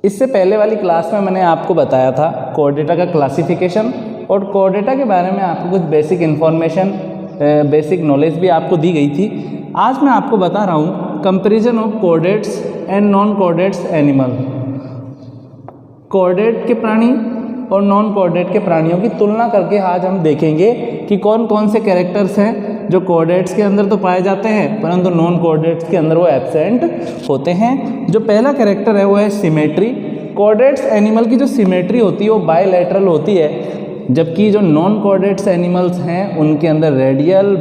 इससे पहले वाली क्लास में मैंने आपको बताया था कोर्डेटा का क्लासिफिकेशन, और कोर्डेटा के बारे में आपको कुछ बेसिक इन्फॉर्मेशन, बेसिक नॉलेज भी आपको दी गई थी। आज मैं आपको बता रहा हूँ comparison of chordates and non chordates animal. Chordate के प्राणी और नॉन कोर्डेट के प्राणियों की तुलना करके आज हम देखेंगे कि कौन कौन से कैरेक्टर्स हैं जो कोर्डेट्स के अंदर तो पाए जाते हैं परंतु नॉन कोर्डेट्स के अंदर वो एब्सेंट होते हैं। जो पहला कैरेक्टर है वो है सिमेट्री। कोर्डेट्स एनिमल की जो सिमेट्री होती है वो बायलैटरल होती है, जबकि जो नॉन कोर्डेट्स एनिमल्स हैं उनके अंदर रेडियल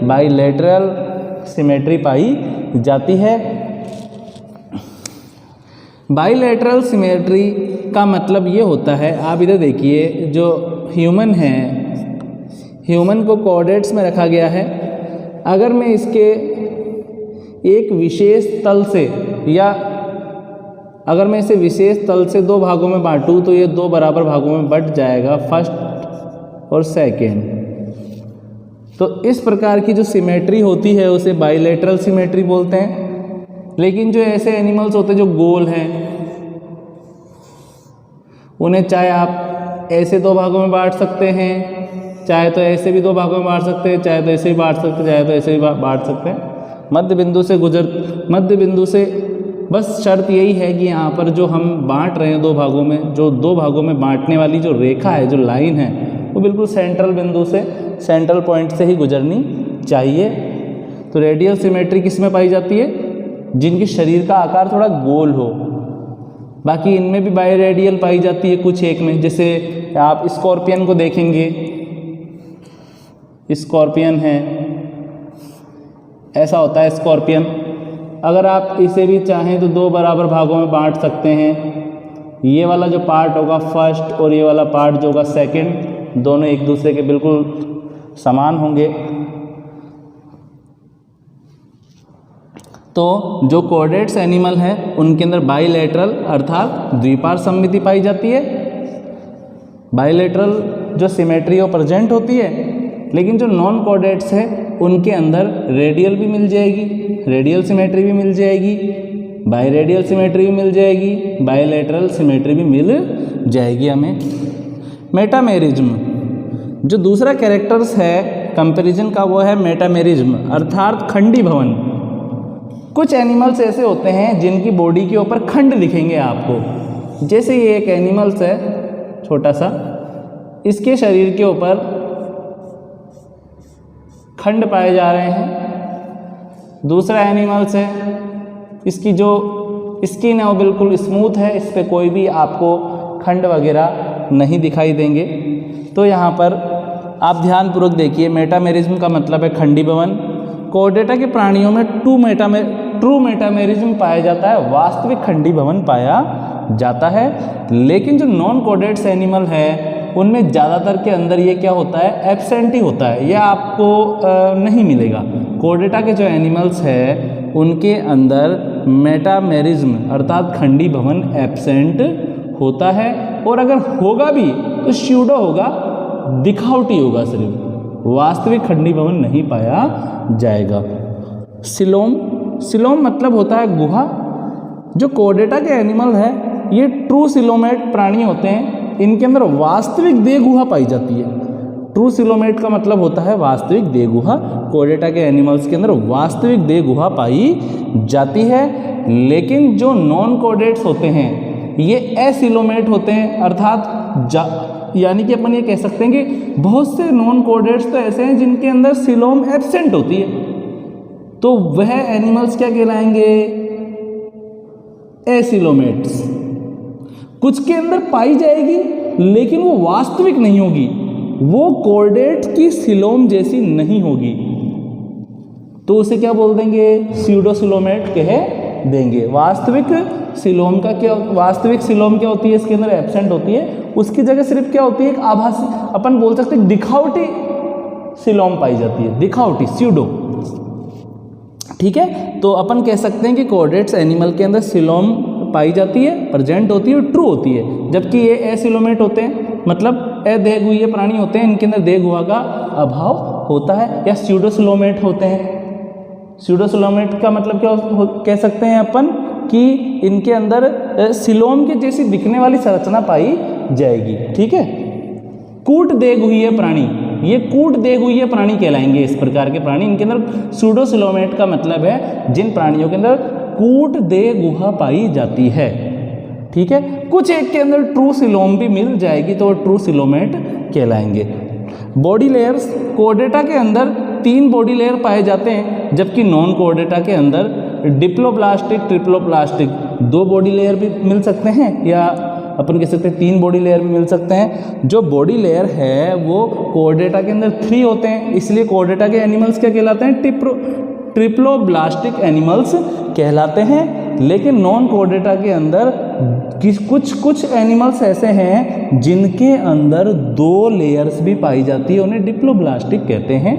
बायलैटरल सिमेट्री पाई जाती है। बायलैटरल सिमेट्री का मतलब ये होता है, आप इधर देखिए, जो ह्यूमन है, ह्यूमन को कोर्डेट्स में रखा गया है। अगर मैं इसके एक विशेष तल से, या अगर मैं इसे विशेष तल से दो भागों में बांटूं तो ये दो बराबर भागों में बंट जाएगा, फर्स्ट और सेकेंड। तो इस प्रकार की जो सिमेट्री होती है उसे बायलैटरल सिमेट्री बोलते हैं। लेकिन जो ऐसे एनिमल्स होते हैं जो गोल हैं, उन्हें चाहे आप ऐसे दो भागों में बांट सकते हैं, चाहे तो ऐसे भी दो भागों में बांट सकते हैं, चाहे तो ऐसे भी बांट सकते हैं, चाहे तो ऐसे भी बांट सकते हैं। मध्य बिंदु से बस शर्त यही है कि यहाँ पर जो हम बांट रहे हैं दो भागों में, जो दो भागों में बांटने वाली जो रेखा है, जो लाइन है, वो बिल्कुल सेंट्रल बिंदु से, सेंट्रल पॉइंट से ही गुजरनी चाहिए। तो रेडियल सिमेट्री किस में पाई जाती है? जिनके शरीर का आकार थोड़ा गोल हो। बाकी इनमें भी बायरेडियल पाई जाती है कुछ एक में। जैसे आप स्कॉर्पियन को देखेंगे, स्कॉर्पियन है, ऐसा होता है स्कॉर्पियन। अगर आप इसे भी चाहें तो दो बराबर भागों में बांट सकते हैं। ये वाला जो पार्ट होगा फर्स्ट और ये वाला पार्ट जो होगा सेकंड, दोनों एक दूसरे के बिल्कुल समान होंगे। तो जो कोर्डेट्स एनिमल हैं उनके अंदर बायलैटरल अर्थात द्विपार्श्व सममिति पाई जाती है। बायलैटरल जो सिमेट्री वो प्रेजेंट होती है। लेकिन जो नॉन कोर्डेट्स है उनके अंदर रेडियल भी मिल जाएगी, रेडियल सिमेट्री भी मिल जाएगी, बायरेडियल सिमेट्री भी मिल जाएगी, बायलैटरल सिमेट्री भी मिल जाएगी हमें। मेटामेरिज्म, जो दूसरा कैरेक्टर्स है कंपैरिजन का, वो है मेटामेरिज्म अर्थात खंडी भवन। कुछ एनिमल्स ऐसे होते हैं जिनकी बॉडी के ऊपर खंड दिखेंगे आपको। जैसे ये एक एनिमल्स है छोटा सा, इसके शरीर के ऊपर खंड पाए जा रहे हैं। दूसरा एनिमल्स है, इसकी जो स्किन है वो बिल्कुल स्मूथ है, इस पर कोई भी आपको खंड वगैरह नहीं दिखाई देंगे। तो यहाँ पर आप ध्यानपूर्वक देखिए, मेटामेरिज्म का मतलब है खंडी भवन। कोर्डेटा के प्राणियों में ट्रू मेटामेरिज्म पाया जाता है, वास्तविक खंडी भवन पाया जाता है। लेकिन जो नॉन कोर्डेट्स एनिमल है उनमें ज़्यादातर के अंदर ये क्या होता है, एब्सेंट ही होता है, यह आपको नहीं मिलेगा। कोर्डेटा के जो एनिमल्स हैं उनके अंदर मेटामेरिज्म अर्थात खंडी भवन एब्सेंट होता है, और अगर होगा भी तो स्यूडो होगा, दिखावटी होगा, सिर्फ वास्तविक खंडी भवन नहीं पाया जाएगा। सिलोम मतलब होता है गुहा। जो कोर्डेटा के एनिमल है ये ट्रू सिलोमेट प्राणी होते हैं, इनके अंदर वास्तविक देह गुहा पाई जाती है। ट्रू सिलोमेट का मतलब होता है वास्तविक देह गुहा। कोर्डेटा के एनिमल्स के अंदर वास्तविक देह गुहा पाई जाती है। लेकिन जो नॉन कोर्डेट्स होते हैं ये एसिलोमेट होते हैं, अर्थात यानी कि अपन ये कह सकते हैं कि बहुत से नॉन कोर्डेट्स तो ऐसे हैं जिनके अंदर सिलोम एब्सेंट होती है, तो वह एनिमल्स क्या कहलाएंगे, एसिलोमेट्स। कुछ के अंदर पाई जाएगी लेकिन वो वास्तविक नहीं होगी, वो कोर्डेट की सिलोम जैसी नहीं होगी, तो उसे क्या बोल देंगे, स्यूडोसिलोमेट कह देंगे। वास्तविक सिलोम क्या होती है, इसके अंदर एब्सेंट होती है, उसकी जगह सिर्फ क्या होती है, एक आभासी, अपन बोल सकते हैं दिखावटी सिलोम पाई जाती है, दिखावटी स्यूडो। ठीक है, तो अपन कह सकते हैं कि कोर्डेट्स एनिमल के अंदर सिलोम पाई जाती है, प्रेजेंट होती है और ट्रू होती है, जबकि ये एसिलोमेट होते हैं, मतलब अदेहगुहीय प्राणी होते हैं, इनके अंदर देह गुहा का अभाव होता है, या स्यूडोसिलोमेट होते हैं। स्यूडोसिलोमेट का मतलब क्या कह सकते हैं अपन, कि इनके अंदर सिलोम के जैसी दिखने वाली संरचना पाई जाएगी। ठीक है, कूट देग हुई है प्राणी, ये कूट देग हुई है प्राणी कहलाएंगे इस प्रकार के प्राणी। इनके अंदर सूडोसिलोमेट का मतलब है जिन प्राणियों के अंदर कूट देग गुहा पाई जाती है। ठीक है, कुछ एक के अंदर ट्रू सिलोम भी मिल जाएगी तो ट्रू सिलोमेट कहलाएंगे। बॉडी लेयर्स, कोर्डेटा के अंदर 3 बॉडी लेयर पाए जाते हैं, जबकि नॉन कोर्डेटा के अंदर डिप्लोब्लास्टिक, ट्रिप्लोब्लास्टिक 2 बॉडी लेयर भी मिल सकते हैं, या अपन कह सकते हैं 3 बॉडी लेयर भी मिल सकते हैं। जो बॉडी लेयर है वो कोर्डेटा के अंदर 3 होते हैं, इसलिए कोर्डेटा के एनिमल्स क्या कहलाते हैं? ट्रिप्लोब्लास्टिक एनिमल्स कहलाते हैं। लेकिन नॉन कोर्डेटा के अंदर कुछ एनिमल्स ऐसे हैं जिनके अंदर 2 लेयर्स भी पाई जाती है, उन्हें डिप्लोब्लास्टिक कहते हैं।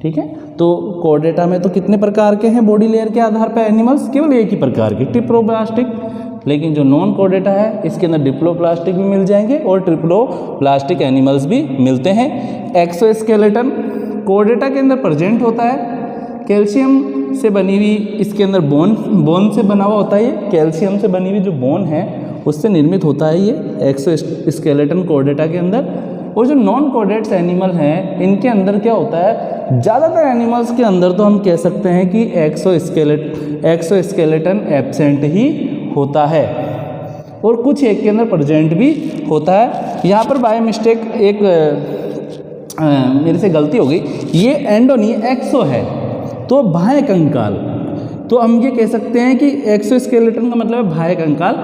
ठीक है, तो कोर्डेटा में तो कितने प्रकार के हैं बॉडी लेयर के आधार पर एनिमल्स? केवल एक ही प्रकार के, ट्रिप्लोब्लास्टिक। लेकिन जो नॉन कोर्डेटा है इसके अंदर डिप्लोब्लास्टिक भी मिल जाएंगे और ट्रिप्लोब्लास्टिक एनिमल्स भी मिलते हैं। एक्सोस्केलेटन कोर्डेटा के अंदर प्रेजेंट होता है, कैल्शियम से बनी हुई इसके अंदर बोन से बना हुआ होता है। ये कैल्शियम से बनी हुई जो बोन है उससे निर्मित होता है ये एक्सोस्केलेटन कोर्डेटा के अंदर। और जो नॉन कोर्डेट्स एनिमल हैं इनके अंदर क्या होता है? ज़्यादातर एनिमल्स के अंदर तो हम कह सकते हैं कि एक्सोस्केलेटन एब्सेंट ही होता है और कुछ एक के अंदर प्रेजेंट भी होता है। यहाँ पर बाय मिस्टेक एक मेरे से गलती हो गई, ये एंडो नहीं एक्सो है, तो बाह्य कंकाल। तो हम ये कह सकते हैं कि एक्सोस्केलेटन का मतलब है बाह्य कंकाल।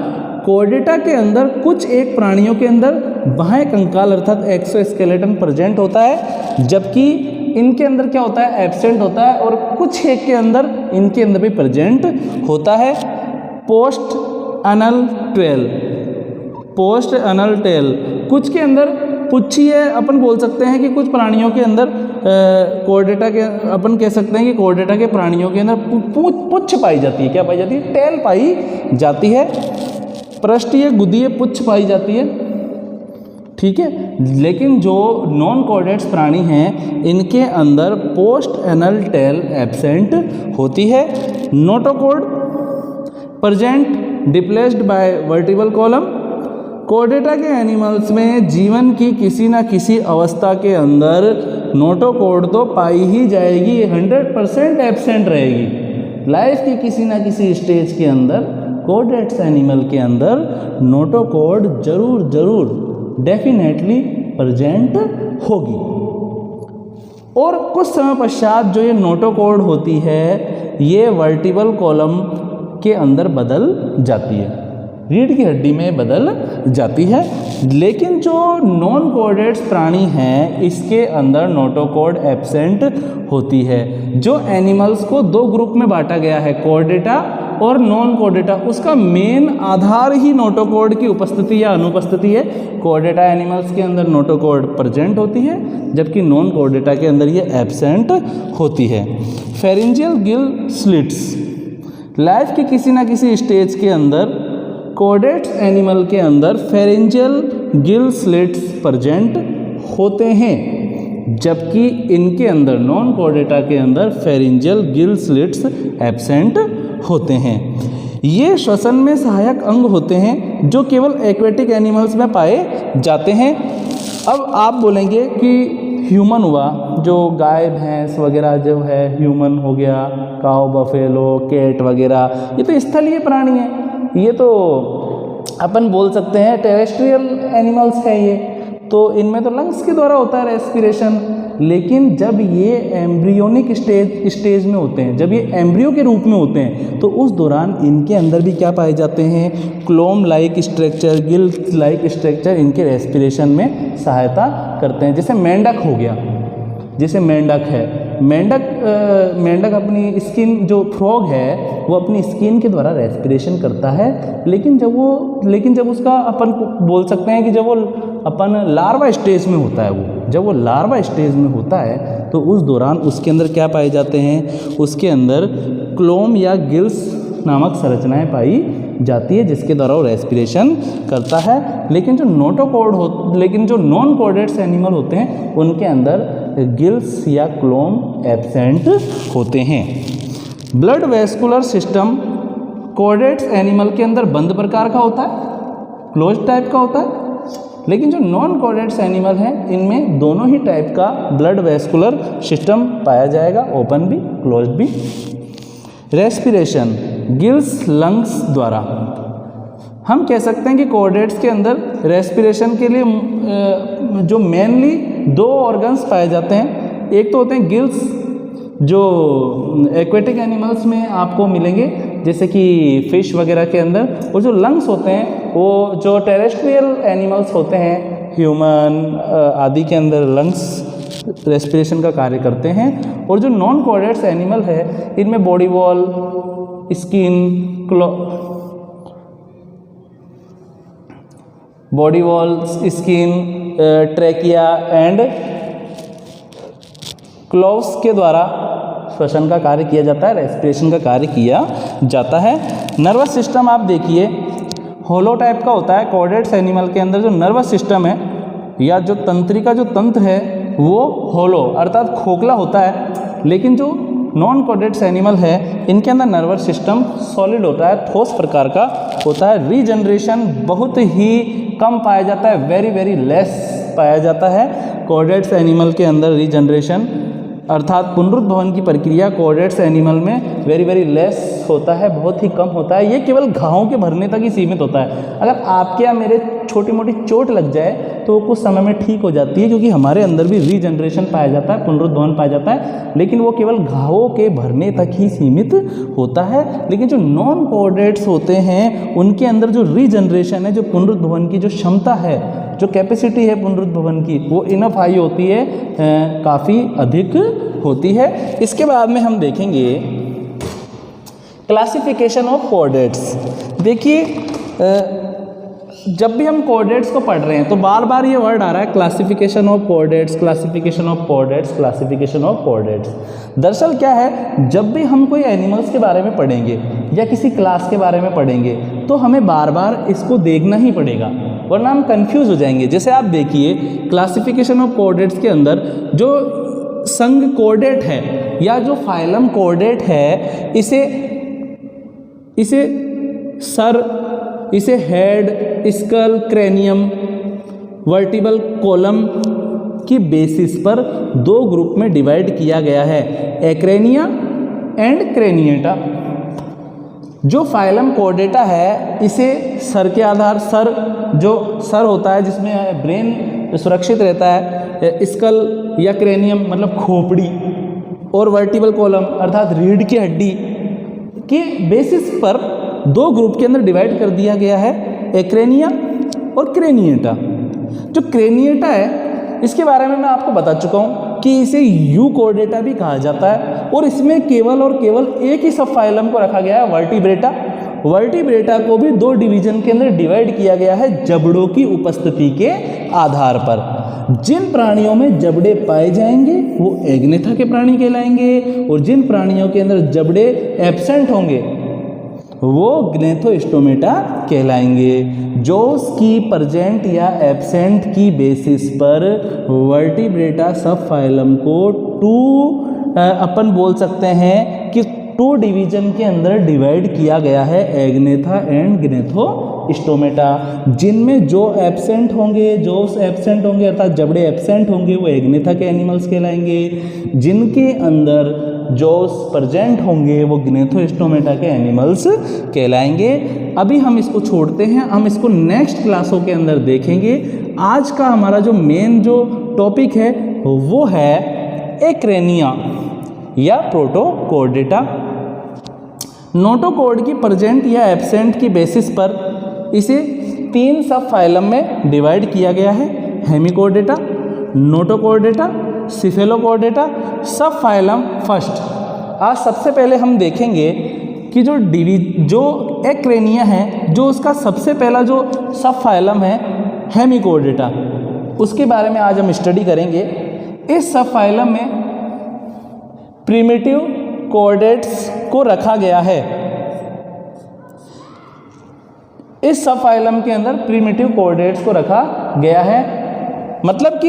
कोर्डेटा के अंदर कुछ एक प्राणियों के अंदर बाह्य कंकाल अर्थात एक्सोस्केलेटन प्रेजेंट होता है, जबकि इनके अंदर क्या होता है? एब्सेंट होता है। और कुछ एक के अंदर इनके अंदर भी प्रेजेंट होता है। पोस्ट अनल टेल, कुछ के अंदर पुच्छी है, अपन बोल सकते हैं कि कुछ प्राणियों के अंदर कोर्डेटा के अपन कह सकते हैं कि कोर्डेटा के प्राणियों के अंदर पुच्छ पाई जाती है। क्या पाई जाती है? टेल पाई जाती है। पृष्ठीय गुदीय पुच्छ पाई जाती है। ठीक है, लेकिन जो नॉन कोर्डेट्स प्राणी हैं इनके अंदर पोस्ट एनल टेल एब्सेंट होती है। Notochord present displaced by vertebral column. Chordata के एनिमल्स में जीवन की किसी न किसी अवस्था के अंदर नोटोकॉर्ड तो पाई ही जाएगी, 100% एब्सेंट रहेगी। लाइफ की किसी न किसी स्टेज के अंदर कोर्डेट्स एनिमल के अंदर नोटोकॉर्ड जरूर डेफिनेटली प्रेजेंट होगी। और कुछ समय पश्चात जो ये नोटोकॉर्ड होती है ये वर्टिबल कॉलम के अंदर बदल जाती है, रीढ़ की हड्डी में बदल जाती है। लेकिन जो नॉन कोर्डेट्स प्राणी हैं इसके अंदर नोटोकॉर्ड एब्सेंट होती है। जो एनिमल्स को 2 ग्रुप में बांटा गया है, कोर्डेटा और नॉन कोर्डेटा, उसका मेन आधार ही नोटोकॉर्ड की उपस्थिति या अनुपस्थिति है। कोर्डेटा एनिमल्स के अंदर नोटोकॉर्ड प्रेजेंट होती है, जबकि नॉन कोर्डेटा के अंदर ये एब्सेंट होती है। फेरिंजियल गिल स्लिट्स, लाइफ के किसी न किसी स्टेज के अंदर कोर्डेट्स एनिमल के अंदर फेरिंजियल गिल स्लिट्स प्रेजेंट होते हैं, जबकि इनके अंदर नॉन कोर्डेटा के अंदर फेरिंजियल गिल स्लिट्स एब्सेंट होते हैं। ये श्वसन में सहायक अंग होते हैं जो केवल एक्वेटिक एनिमल्स में पाए जाते हैं। अब आप बोलेंगे कि ह्यूमन हुआ, जो गाय भैंस वगैरह जो है, ह्यूमन हो गया, काऊ बफेलो कैट वगैरह, ये तो स्थलीय प्राणी है, ये तो अपन बोल सकते हैं टेरेस्ट्रियल एनिमल्स है ये, तो इनमें तो लंग्स के द्वारा होता है रेस्पिरेशन। लेकिन जब ये एम्ब्रियोनिक स्टेज में होते हैं, जब ये एम्ब्रियो के रूप में होते हैं, तो उस दौरान इनके अंदर भी क्या पाए जाते हैं? क्लोम like structure, gill like structure इनके रेस्पिरेशन में सहायता करते हैं। जैसे मेंढक हो गया, जैसे मेंढक है, मेंढक अपनी स्किन, जो फ्रॉग है वो अपनी स्किन के द्वारा रेस्पिरेशन करता है। लेकिन जब उसका अपन बोल सकते हैं कि जब वो अपन लार्वा स्टेज में होता है, वो जब वो लार्वा स्टेज में होता है तो उस दौरान उसके अंदर क्या पाए जाते हैं? उसके अंदर क्लोम या गिल्स नामक संरचनाएं पाई जाती है जिसके द्वारा वो रेस्पिरेशन करता है। लेकिन जो नॉन कोर्डेट्स एनिमल होते हैं उनके अंदर गिल्स या क्लोम एब्सेंट होते हैं। Blood vascular system coordinates animal के अंदर बंद प्रकार का होता है, क्लोज टाइप का होता है, लेकिन जो नॉन कोऑर्डिनेट्स एनिमल हैं इनमें दोनों ही टाइप का ब्लड वेस्कुलर सिस्टम पाया जाएगा, ओपन भी क्लोज भी। रेस्पिरेशन गिल्स लंग्स द्वारा, हम कह सकते हैं कि कोऑर्डिनेट्स के अंदर रेस्पिरेशन के लिए जो मेनली दो ऑर्गन्स पाए जाते हैं, एक तो होते हैं गिल्स जो एक्वेटिक एनिमल्स में आपको मिलेंगे जैसे कि फिश वगैरह के अंदर, और जो लंग्स होते हैं वो जो टेरेस्ट्रियल एनिमल्स होते हैं ह्यूमन आदि के अंदर लंग्स रेस्पिरेशन का कार्य करते हैं। और जो नॉन कोऑर्डिनेट्स एनिमल है इनमें body wall, skin, body wall, skin, trachea and cloves के द्वारा श्वसन का कार्य किया जाता है, रेस्पिरेशन का कार्य किया जाता है। नर्वस सिस्टम आप देखिए होलो टाइप का होता है। कोऑर्डिनेट्स एनिमल के अंदर जो नर्वस सिस्टम है या जो तंत्रिका जो तंत्र है वो होलो अर्थात खोखला होता है, लेकिन जो नॉन कोऑर्डिनेट्स एनिमल है इनके अंदर नर्वस सिस्टम सॉलिड होता है, ठोस प्रकार का होता है। रीजनरेशन बहुत ही कम पाया जाता है, वेरी वेरी लेस पाया जाता है कोऑर्डिनेट्स एनिमल के अंदर। रीजनरेशन अर्थात पुनरुद्भवन की प्रक्रिया कोऑर्डिनेट्स एनिमल में वेरी वेरी लेस होता है, बहुत ही कम होता है। ये केवल घावों के भरने तक ही सीमित होता है। अगर आपके या मेरे छोटी मोटी चोट लग जाए तो कुछ समय में ठीक हो जाती है, क्योंकि हमारे अंदर भी रीजनरेशन पाया जाता है, पुनरुद्भवन पाया जाता है, लेकिन वो केवल घावों के भरने तक ही सीमित होता है। लेकिन जो नॉन कोऑर्डिनेट्स होते हैं उनके अंदर जो रीजनरेशन है, जो पुनरुद्भवन की जो क्षमता है, जो कैपेसिटी है पुनरुद्भवन की, वो इनफ हाई होती है, काफ़ी अधिक होती है। इसके बाद में हम देखेंगे क्लासिफिकेशन ऑफ कोऑर्डिनेट्स। देखिए जब भी हम कोऑर्डिनेट्स को पढ़ रहे हैं तो बार बार ये वर्ड आ रहा है classification of coordinates, classification of coordinates, classification of coordinates. दरअसल क्या है, जब भी हम कोई एनिमल्स के बारे में पढ़ेंगे या किसी क्लास के बारे में पढ़ेंगे तो हमें बार बार इसको देखना ही पड़ेगा, वरना हम कंफ्यूज हो जाएंगे। जैसे आप देखिए क्लासिफिकेशन ऑफ कोऑर्डिनेट्स के अंदर जो संघ कोऑर्डिनेट है या जो फाइलम कोऑर्डिनेट है, इसे सर, इसे head, skull, cranium, vertebral column की बेसिस पर दो ग्रुप में डिवाइड किया गया है, एक्रेनिया एंड क्रेनिएटा। जो फाइलम कोऑर्डिनेटा है इसे सर के आधार, जो सर होता है जिसमें ब्रेन सुरक्षित रहता है, स्कल या क्रेनियम मतलब खोपड़ी, और वर्टिबल कॉलम अर्थात रीढ़ की हड्डी के बेसिस पर दो ग्रुप के अंदर डिवाइड कर दिया गया है, एक्रेनिया और क्रेनिएटा। जो क्रेनिएटा है इसके बारे में मैं आपको बता चुका हूँ कि इसे यू कोऑर्डिनेटा भी कहा जाता है, और इसमें केवल और केवल एक ही सब फाइलम को रखा गया है, वर्टिब्रेटा। वर्टिब्रेटा को भी दो डिवीजन के अंदर डिवाइड किया गया है जबड़ों की उपस्थिति के आधार पर। जिन प्राणियों में जबड़े पाए जाएंगे वो एग्नेथा के प्राणी कहलाएंगे, और जिन प्राणियों के अंदर जबड़े एब्सेंट होंगे वो ग्नेथोस्टोमेटा कहलाएंगे। जो उसकी प्रेजेंट या एब्सेंट की बेसिस पर वर्टिब्रेटा सब फाइलम को अपन बोल सकते हैं कि टू डिवीजन के अंदर डिवाइड किया गया है, एग्नेथा एंड ग्नेथोस्टोमेटा। जिनमें जो एब्सेंट होंगे अर्थात जबड़े एब्सेंट होंगे वो एग्नेथा के एनिमल्स कहलाएंगे, जिनके अंदर जो प्रेजेंट होंगे वो ग्नेथोस्टोमेटा के एनिमल्स कहलाएंगे। अभी हम इसको छोड़ते हैं, हम इसको नेक्स्ट क्लासों के अंदर देखेंगे। आज का हमारा जो मेन जो टॉपिक है वो है एक्रेनिया या प्रोटोकोर्डेटा। नोटोकॉर्ड की प्रेजेंट या एब्सेंट की बेसिस पर इसे तीन सब फाइलम में डिवाइड किया गया है, हेमिकोर्डेटा, नोटोकॉर्डेटा, सिफेलोकॉर्डेटा। सब फाइलम फर्स्ट। आज सबसे पहले हम देखेंगे कि जो एक्रेनिया है, जो उसका सबसे पहला जो सब फाइलम है हेमिकोर्डेटा, उसके बारे में आज हम स्टडी करेंगे। इस सब फाइलम में प्रिमिटिव कोऑर्डिनेट्स को रखा गया है। इस सब फाइलम के अंदर प्रिमिटिव कोऑर्डिनेट्स को रखा गया है, मतलब कि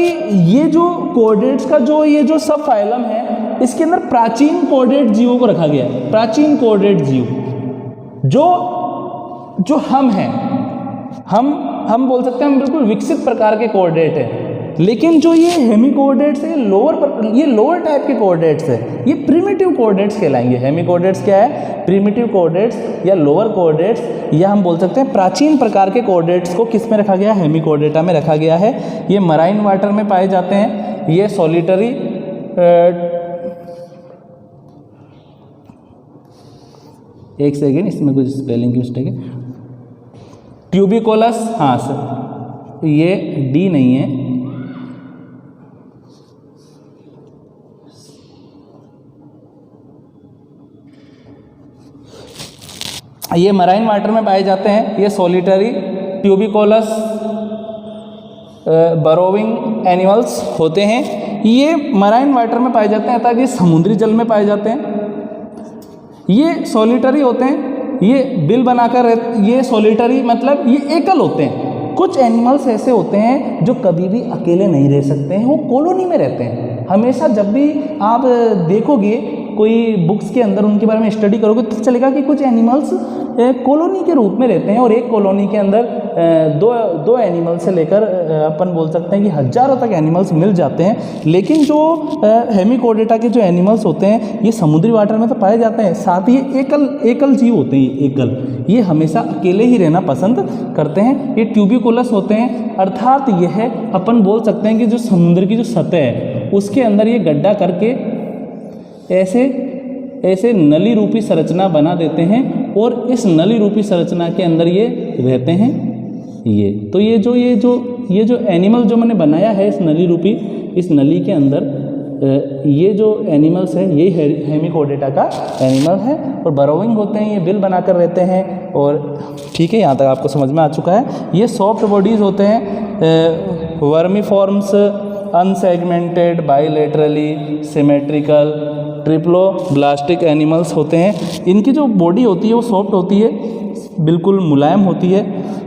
ये जो कोऑर्डिनेट्स का ये जो सब फाइलम है इसके अंदर प्राचीन कोऑर्डिनेट जीवों को रखा गया है। प्राचीन कोऑर्डिनेट जीव जो हम हैं, हम बोल सकते हैं हम बिल्कुल विकसित प्रकार के कोऑर्डिनेट हैं, लेकिन जो ये हेमिकोऑर्डिनेट्स है ये लोअर टाइप के कोऑर्डिनेट्स है, ये प्रिमिटिव कोऑर्डिनेट्स कहलाएंगे। हेमिकोऑर्डिनेट्स क्या है? प्रिमिटिव कोऑर्डिनेट्स या लोअर कोऑर्डिनेट्स, या हम बोल सकते हैं प्राचीन प्रकार के कोऑर्डिनेट्स को किस में रखा गया है? हेमिकोऑर्डिनेटा में रखा गया है। ये मराइन वाटर में पाए जाते हैं। ये सॉलिटरी एक सेकेंड, इसमें कुछ स्पेलिंग की मिस्टेक है। ट्यूबिकोलस, हाँ सर, ये डी नहीं है, ये मराइन वाटर में पाए जाते हैं। ये सॉलिटरी ट्यूबिकोलस बरोविंग एनिमल्स होते हैं। ये मराइन वाटर में पाए जाते हैं अर्थात ये समुद्री जल में पाए जाते हैं। ये सॉलिटरी होते हैं, ये बिल बनाकर ये सॉलिटरी मतलब ये एकल होते हैं। कुछ एनिमल्स ऐसे होते हैं जो कभी भी अकेले नहीं रह सकते हैं, वो कॉलोनी में रहते हैं। हमेशा जब भी आप देखोगे कोई बुक्स के अंदर उनके बारे में स्टडी करोगे तो चलेगा कि कुछ एनिमल्स कॉलोनी के रूप में रहते हैं, और एक कॉलोनी के अंदर दो एनिमल से लेकर अपन बोल सकते हैं कि हजारों तक एनिमल्स मिल जाते हैं। लेकिन जो हेमिकोऑर्डिनेटा के जो एनिमल्स होते हैं ये समुद्री वाटर में तो पाए जाते हैं, साथ ही एकल जीव होते हैं। एकल, ये हमेशा अकेले ही रहना पसंद करते हैं। ये ट्यूबिकुलस होते हैं, अर्थात यह अपन बोल सकते हैं कि जो समुद्र की जो सतह है उसके अंदर ये गड्ढा करके ऐसे नली रूपी संरचना बना देते हैं, और इस नली रूपी संरचना के अंदर ये रहते हैं। ये जो एनिमल जो मैंने बनाया है इस नली के अंदर ये जो एनिमल्स है यही हेमिकोऑर्डिनेटा का एनिमल है, और बरोविंग होते हैं, ये बिल बनाकर रहते हैं। और ठीक है, यहाँ तक आपको समझ में आ चुका है। ये सॉफ्ट बॉडीज होते हैं, vermiforms, unsegmented, bilaterally symmetrical, triploblastic animals होते हैं। इनकी जो बॉडी होती है वो सॉफ्ट होती है, बिल्कुल मुलायम होती है।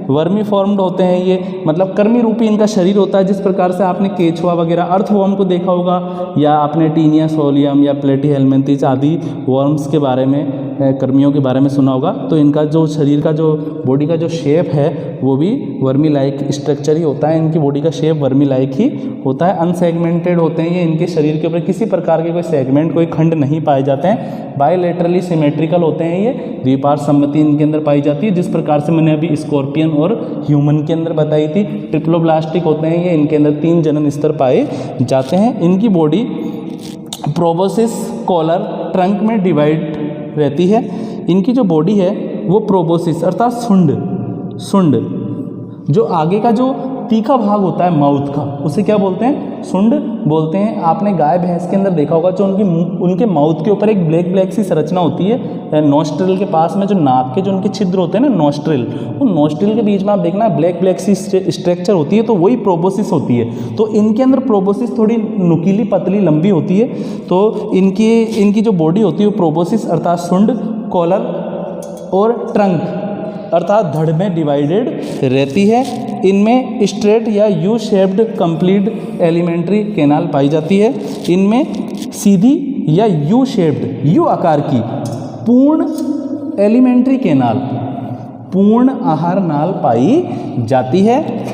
वर्मी फॉर्म्ड होते हैं ये, मतलब कर्मी रूपी इनका शरीर होता है। जिस प्रकार से आपने केचुआ वगैरह अर्थवर्म को देखा होगा, या आपने टीनिया सोलियम या प्लेटीहेलमिन्थेस आदि वर्म्स के बारे में, कर्मियों के बारे में सुना होगा, तो इनका जो शरीर का जो बॉडी का जो शेप है वो भी वर्मी लाइक स्ट्रक्चर ही होता है। इनकी बॉडी का शेप वर्मी लाइक ही होता है। अनसेगमेंटेड होते हैं ये, इनके शरीर के ऊपर किसी प्रकार के कोई सेगमेंट, कोई खंड नहीं पाए जाते हैं। बाइलेटरली सिमेट्रिकल होते हैं ये, द्विपार्श्व सममिति इनके अंदर पाई जाती है, जिस प्रकार से मैंने अभी स्कॉर्पियन और ह्यूमन के अंदर बताई थी। ट्रिप्लोब्लास्टिक होते हैं ये, इनके अंदर 3 जनन स्तर पाए जाते हैं। इनकी बॉडी प्रोबोसिस, कॉलर, ट्रंक में डिवाइड रहती है। इनकी जो बॉडी है वो प्रोबोसिस अर्थात सुंड, जो आगे का जो तीखा भाग होता है माउथ का, उसे क्या बोलते हैं? सुंड बोलते हैं। आपने गाय भैंस के अंदर देखा होगा, जो उनके माउथ के ऊपर एक ब्लैक सी संरचना होती है, नोस्ट्रिल के पास में जो नाक के जो उनके छिद्र होते हैं ना, नोस्ट्रिल, वो नोस्ट्रिल के बीच में आप देखना ब्लैक सी स्ट्रक्चर होती है, तो वही प्रोबोसिस होती है। तो इनके अंदर प्रोबोसिस थोड़ी नुकीली, पतली, लंबी होती है। तो इनकी जो बॉडी होती है वो प्रोबोसिस अर्थात सुंड, कॉलर और ट्रंक अर्थात धड़ में डिवाइडेड रहती है। इनमें स्ट्रेट या U shaped complete alimentary canal पाई जाती है। इनमें सीधी या यू शेप्ड, यू आकार की पूर्ण एलिमेंट्री कैनाल, पूर्ण आहार नाल पाई जाती है।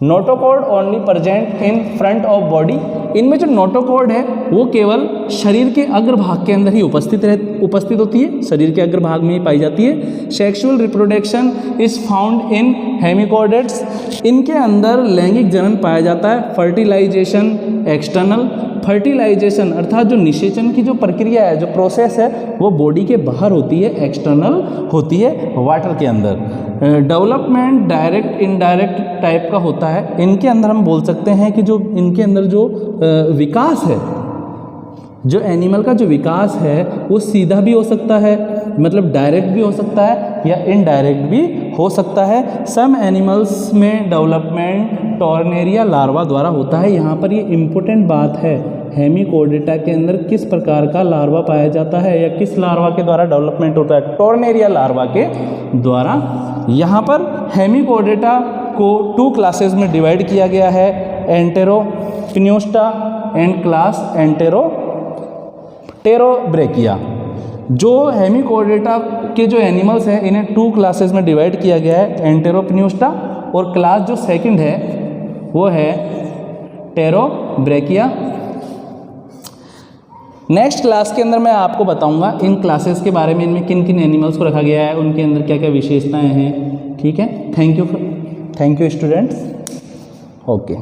Notochord only present in front of body. इनमें जो नोटोकॉर्ड है वो केवल शरीर के अग्रभाग के अंदर ही उपस्थित होती है, शरीर के अग्रभाग में ही पाई जाती है। Sexual reproduction is found in hemichordates. इनके अंदर लैंगिक जनन पाया जाता है। फर्टिलाइजेशन एक्सटर्नल, फर्टिलाइजेशन अर्थात जो निषेचन की जो प्रक्रिया है, जो प्रोसेस है, वो बॉडी के बाहर होती है, एक्सटर्नल होती है वाटर के अंदर। डेवलपमेंट डायरेक्ट इनडायरेक्ट टाइप का होता है। इनके अंदर हम बोल सकते हैं कि जो इनके अंदर जो विकास है, जो एनिमल का जो विकास है वो सीधा भी हो सकता है, मतलब डायरेक्ट भी हो सकता है, या इनडायरेक्ट भी हो सकता है। सम एनिमल्स में डेवलपमेंट टॉर्नेरिया लार्वा द्वारा होता है। यहाँ पर ये इम्पोर्टेंट बात है, हेमिकोऑर्डिनेटा के अंदर किस प्रकार का लार्वा पाया जाता है या किस लार्वा के द्वारा डेवलपमेंट होता है? टॉर्नेरिया लार्वा के द्वारा। यहाँ पर हेमिकोऑर्डिनेटा को 2 क्लासेस में डिवाइड किया गया है, एंटेरोपिन्योस्टा एंड क्लास एंटेरोब्रेकिया। जो हेमिकोर्डेटा के जो एनिमल्स हैं इन्हें 2 क्लासेस में डिवाइड किया गया है, एंटेरोपन्यूस्टा, और क्लास जो सेकंड है वो है टेरोब्रेकिया। नेक्स्ट क्लास के अंदर मैं आपको बताऊंगा इन क्लासेस के बारे में, इनमें किन किन एनिमल्स को रखा गया है, उनके अंदर क्या क्या विशेषताएं हैं। ठीक है, थैंक यू स्टूडेंट्स। ओके।